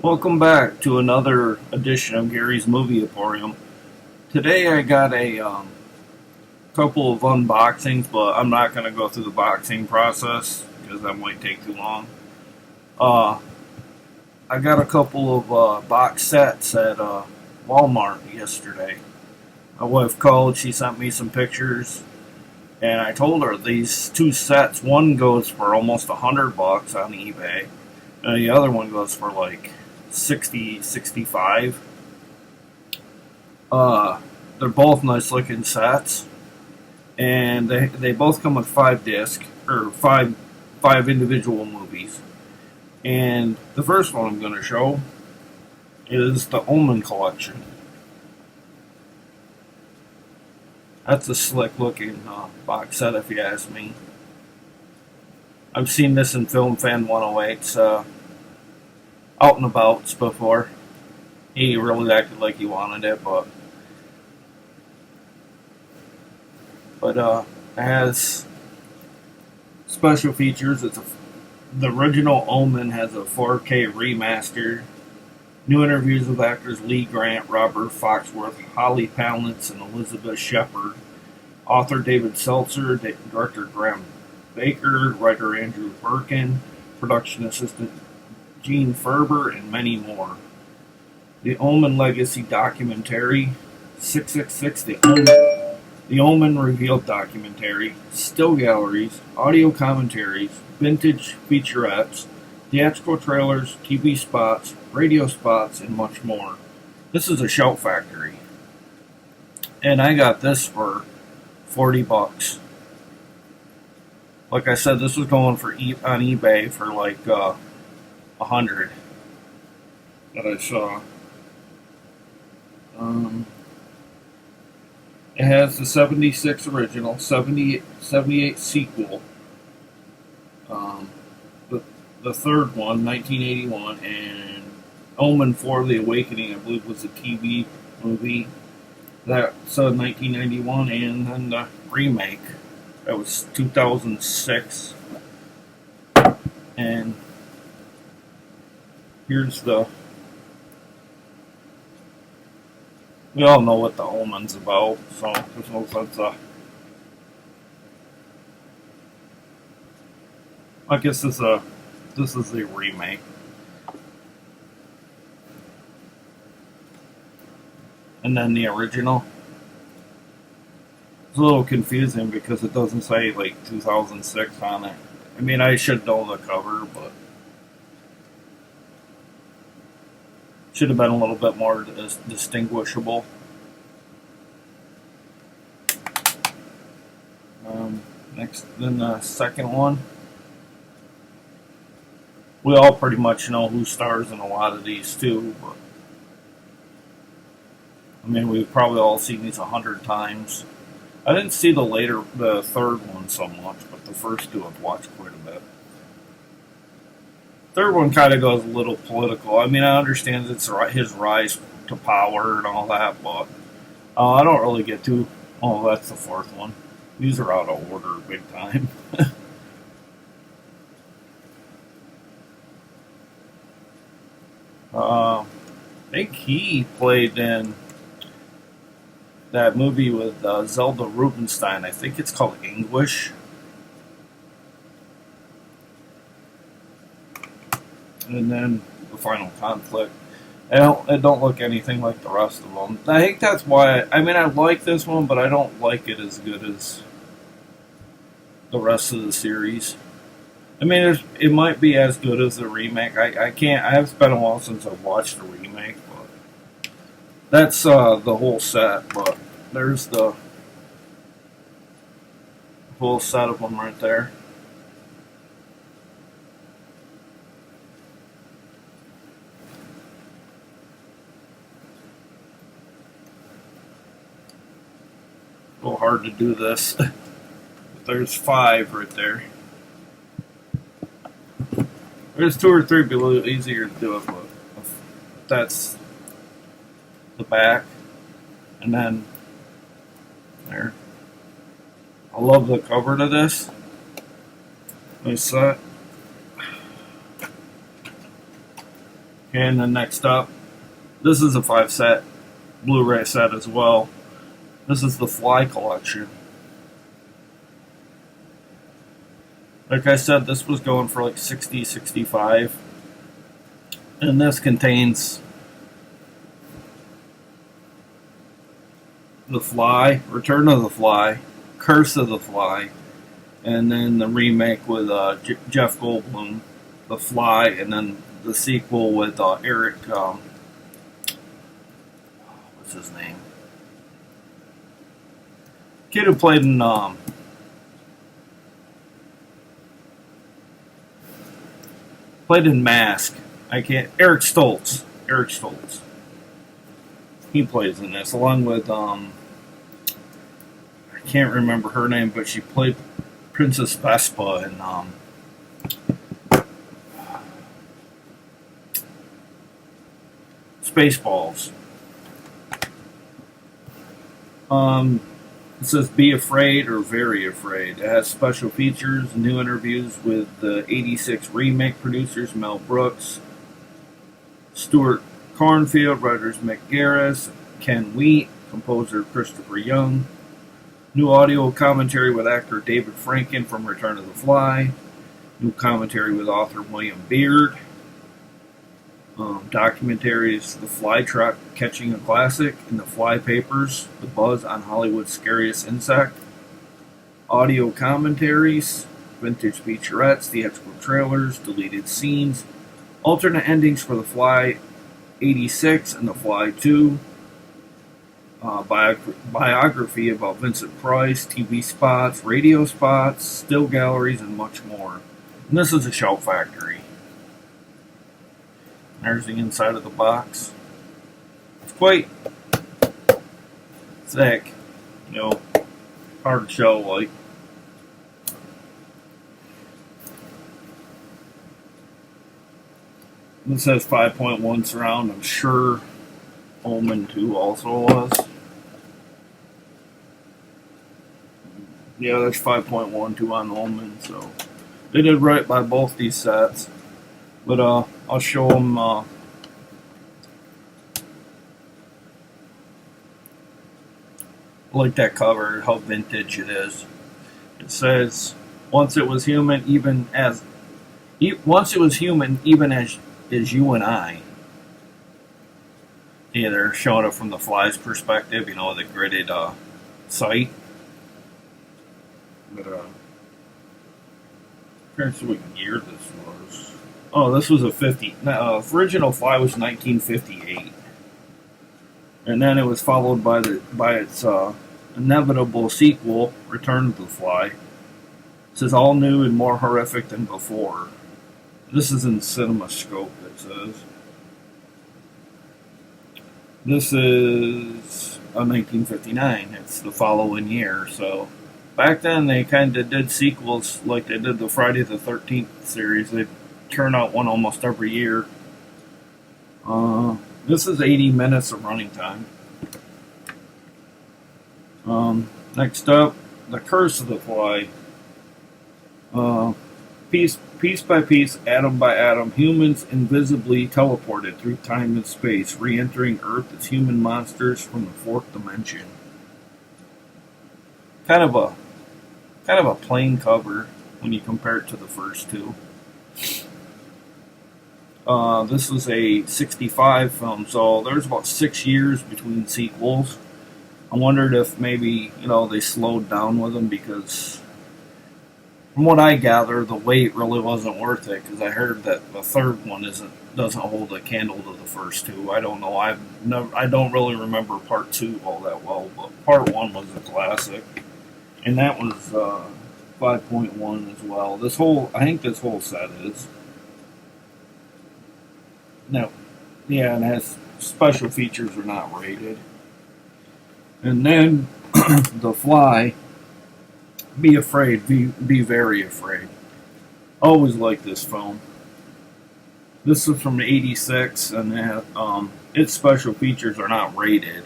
Welcome back to another edition of Gary's Movie Emporium. Today I got a couple of unboxings, but I'm not going to go through the boxing process because that might take too long. I got a couple of box sets at Walmart yesterday. My wife called, she sent me some pictures, and I told her these two sets, one goes for almost $100 on eBay, and the other one goes for like 65. They're both nice looking sets, and they both come with 5 disc or five individual movies. And the first one I'm going to show is the Omen collection. That's a slick looking box set, if you ask me. I've seen this in Film Fan 108's out and abouts before. He really acted like he wanted it, but it has special features. The original Omen has a 4K remaster, new interviews with actors Lee Grant, Robert Foxworth, Holly Palance, and Elizabeth Shepard, author David Seltzer, director Graham Baker, writer Andrew Birkin, production assistant Gene Ferber, and many more. The Omen Legacy Documentary, 666, The Omen Revealed Documentary, still galleries, audio commentaries, vintage featurettes, theatrical trailers, TV spots, radio spots, and much more. This is a Shout Factory. And I got this for $40. Like I said, this was going for on eBay for like $100 that I saw. It has the 76 original, 78 sequel, the third one, 1981, and Omen 4, The Awakening, I believe was a TV movie. That's 1991, and then the remake, that was 2006. And here's we all know what the Omen's about, so there's no sense I guess this is a remake. And then the original. It's a little confusing because it doesn't say like 2006 on it. I mean, I should know the cover, but should have been a little bit more distinguishable. Next, then the second one. We all pretty much know who stars in a lot of these too, but I mean, we've probably all seen these 100 times. I didn't see the third one so much, but the first two I've watched quite a bit. Third one kind of goes a little political. I mean, I understand it's his rise to power and all that, but I don't really get to. Oh, that's the fourth one. These are out of order big time. I think he played in that movie with Zelda Rubinstein. I think it's called English. And then the Final Conflict. It don't look anything like the rest of them. I think that's why. I mean, I like this one, but I don't like it as good as the rest of the series. I mean, it might be as good as the remake. I can't. I have spent a while since I've watched the remake, but that's the whole set. But there's the whole set of them right there. A little hard to do this. There's 5 right there. There's 2 or 3, it'd be a little easier to do it, but that's the back. And then there. I love the cover to this. Nice set. And then next up, this is a 5-set Blu-ray set as well. This is the Fly collection. Like I said, this was going for like $60, $65. And this contains The Fly, Return of the Fly, Curse of the Fly, and then the remake with Jeff Goldblum, The Fly, and then the sequel with Eric, what's his name? Kid who played in Mask. Eric Stoltz. Eric Stoltz. He plays in this, along with I can't remember her name, but she played Princess Vespa in Spaceballs. It says Be Afraid or Very Afraid. It has special features, new interviews with the 86 remake producers Mel Brooks, Stuart Cornfield, writers Mick Garris, Ken Wheat, composer Christopher Young, new audio commentary with actor David Franken from Return of the Fly, new commentary with author William Beard, documentaries The Fly Trap Catching a Classic and The Fly Papers, The Buzz on Hollywood's Scariest Insect, audio commentaries, vintage featurettes, theatrical trailers, deleted scenes, alternate endings for The Fly 86 and The Fly 2, biography about Vincent Price, TV spots, radio spots, still galleries, and much more. And this is a Shout Factory. There's the inside of the box. It's quite thick, hard to show like. This says 5.1 surround. I'm sure Omen 2 also was. Yeah, that's 5.12 on Omen, so they did right by both these sets. But I'll show them. I like that cover, how vintage it is. It says, "Once it was human, even as you and I." Yeah, they're showing it from the Fly's perspective, the gridded sight. But trying to see what year this was. Oh, this was a 50. Original Fly was 1958, and then it was followed by its inevitable sequel, Return of the Fly. It says all new and more horrific than before. This is in CinemaScope. It says this is 1959. It's the following year. So back then they kind of did sequels like they did the Friday the 13th series. They turn out one almost every year. This is 80 minutes of running time. Next up, The Curse of the Fly. Piece by piece, atom by atom, humans invisibly teleported through time and space, re-entering Earth as human monsters from the fourth dimension. Kind of a plain cover when you compare it to the first two. This was a 65 film, so there's about 6 years between sequels. I wondered if maybe, they slowed down with them because, from what I gather, the wait really wasn't worth it because I heard that the third one doesn't hold a candle to the first two. I don't know. I don't really remember part 2 all that well, but part 1 was a classic, and that was 5.1 as well. I think this whole set is. No, yeah, and it has special features are not rated. And then The Fly, Be Afraid, be Very Afraid. Always like this film. This is from '86, and its special features are not rated.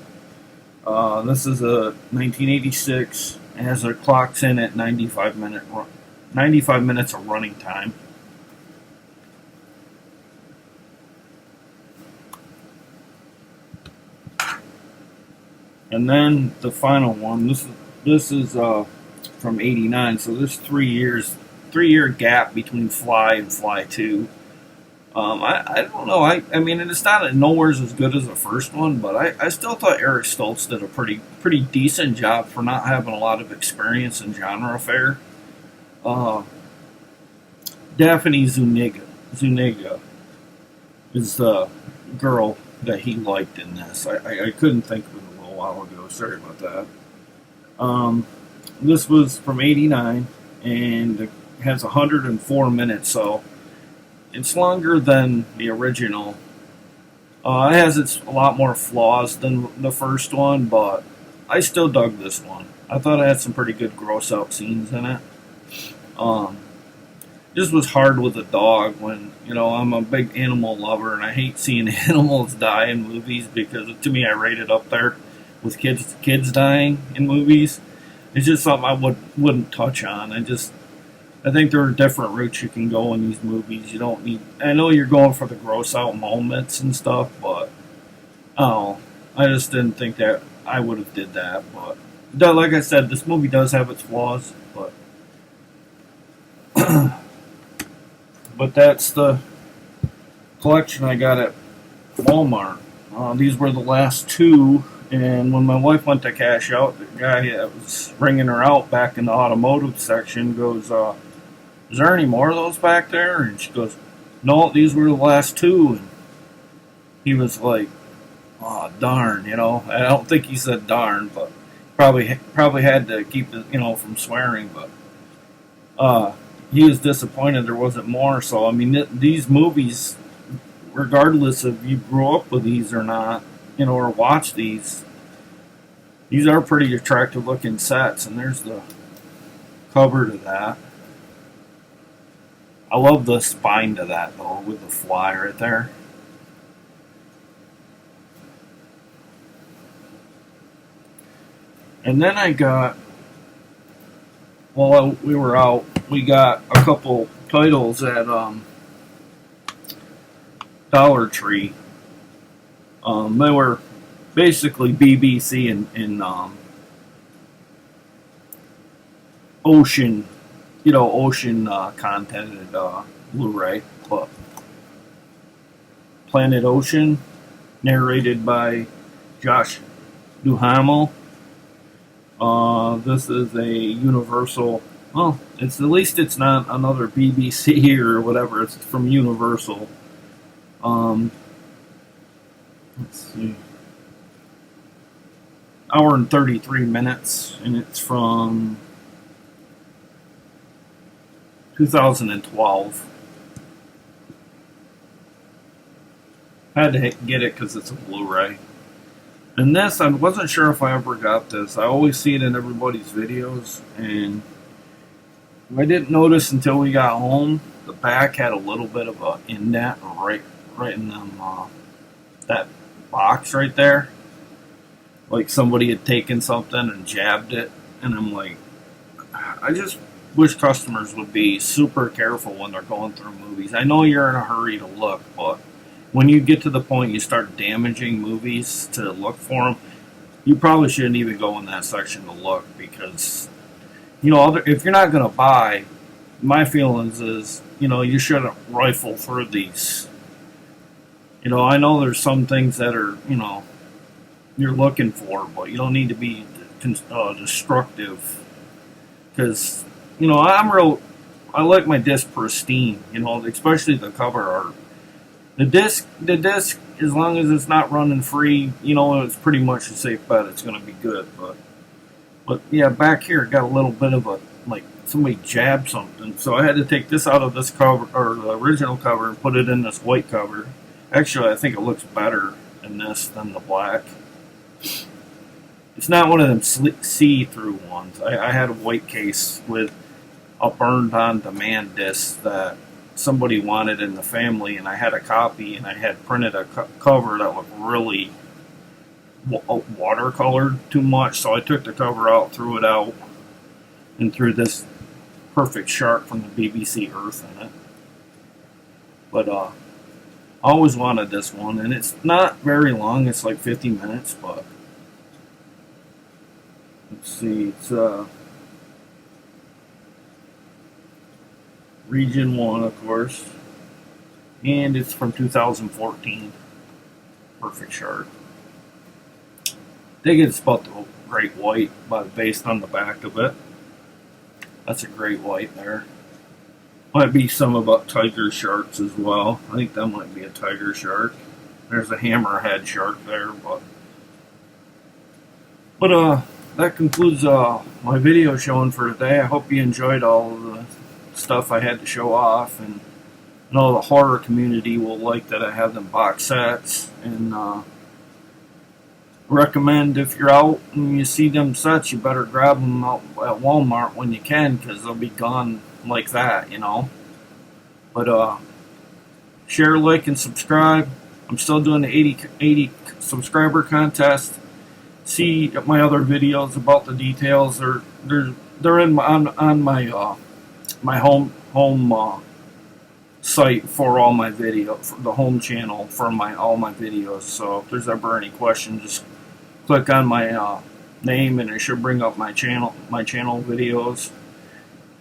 This is a 1986. It has their clocks in at 95 minutes of running time. And then the final one. This is from '89. So there's 3 years, 3 year gap between Fly and Fly Two. I don't know. I mean, it's not nowhere's as good as the first one, but I still thought Eric Stoltz did a pretty decent job for not having a lot of experience in genre fare. Uh, Daphne Zuniga is the girl that he liked in this. I couldn't think of it a little while ago. Sorry about that. Um, this was from '89 and it has 104 minutes, so it's longer than the original. It has a lot more flaws than the first one, but I still dug this one. I thought it had some pretty good gross out scenes in it. Um, this was hard with a dog when, I'm a big animal lover and I hate seeing animals die in movies because to me I rate it up there with kids dying in movies. It's just something I wouldn't touch on. I think there are different routes you can go in these movies. You don't need. I know you're going for the gross out moments and stuff, but oh, I just didn't think that I would have did that. But like I said, this movie does have its flaws, but but that's the collection I got at Walmart. These were the last two, and when my wife went to cash out, the guy that was ringing her out back in the automotive section goes, "Is there any more of those back there?" And she goes, "No, these were the last two." And he was like, "Oh darn," I don't think he said darn, but probably had to keep it, from swearing. But he was disappointed there wasn't more. So I mean, these movies, regardless if you grew up with these or not, or watch these are pretty attractive looking sets. And there's the cover to that. I love the spine to that though, with the fly right there. And then I got, while we were out, we got a couple titles at Dollar Tree. They were basically BBC and Ocean, Ocean contented Blu-ray, but Planet Ocean, narrated by Josh Duhamel. This is a Universal. Well, at least it's not another BBC or whatever. It's from Universal. Let's see, hour and 33 minutes, and it's from 2012. I had to get it because it's a Blu-ray. And this, I wasn't sure if I ever got this. I always see it in everybody's videos, and I didn't notice until we got home. The back had a little bit of a indent right in them, that box right there. Like somebody had taken something and jabbed it. And I'm like, I just wish customers would be super careful when they're going through movies. I know you're in a hurry to look, but when you get to the point you start damaging movies to look for them, you probably shouldn't even go in that section to look because, if you're not going to buy, my feelings is, you shouldn't rifle through these. I know there's some things that are, you're looking for, but you don't need to be destructive because, I like my disc pristine, especially the cover art. The disc, as long as it's not running free, it's pretty much a safe bet. It's going to be good. But yeah, back here it got a little bit of a, like somebody jabbed something. So I had to take this out of this cover, or the original cover, and put it in this white cover. Actually, I think it looks better in this than the black. It's not one of them see-through ones. I had a white case with a burned-on-demand disc that somebody wanted in the family, and I had a copy, and I had printed a cover that looked really watercolored too much, so I took the cover out, threw it out, and threw this perfect shark from the BBC Earth in it. But I always wanted this one, and it's not very long. It's like 50 minutes, but Let's see, it's Region 1, of course, and it's from 2014. Perfect shark. I think it's about the great white, but based on the back of it. That's a great white there. Might be some about tiger sharks as well. I think that might be a tiger shark. There's a hammerhead shark there, but that concludes my video showing for today. I hope you enjoyed all of the stuff I had to show off, and I know the horror community will like that I have them box sets, and recommend if you're out and you see them sets, you better grab them out at Walmart when you can, because they'll be gone like that, you know. But share, like, and subscribe. I'm still doing the 80 subscriber contest. See my other videos about the details. They're in on my my home site for all my video, for the home channel for all my videos. So if there's ever any questions, just click on my name and it should bring up my channel videos.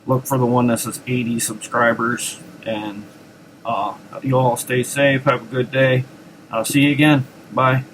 Look for the one that says 80 subscribers, and you all stay safe. Have a good day. I'll see you again. Bye.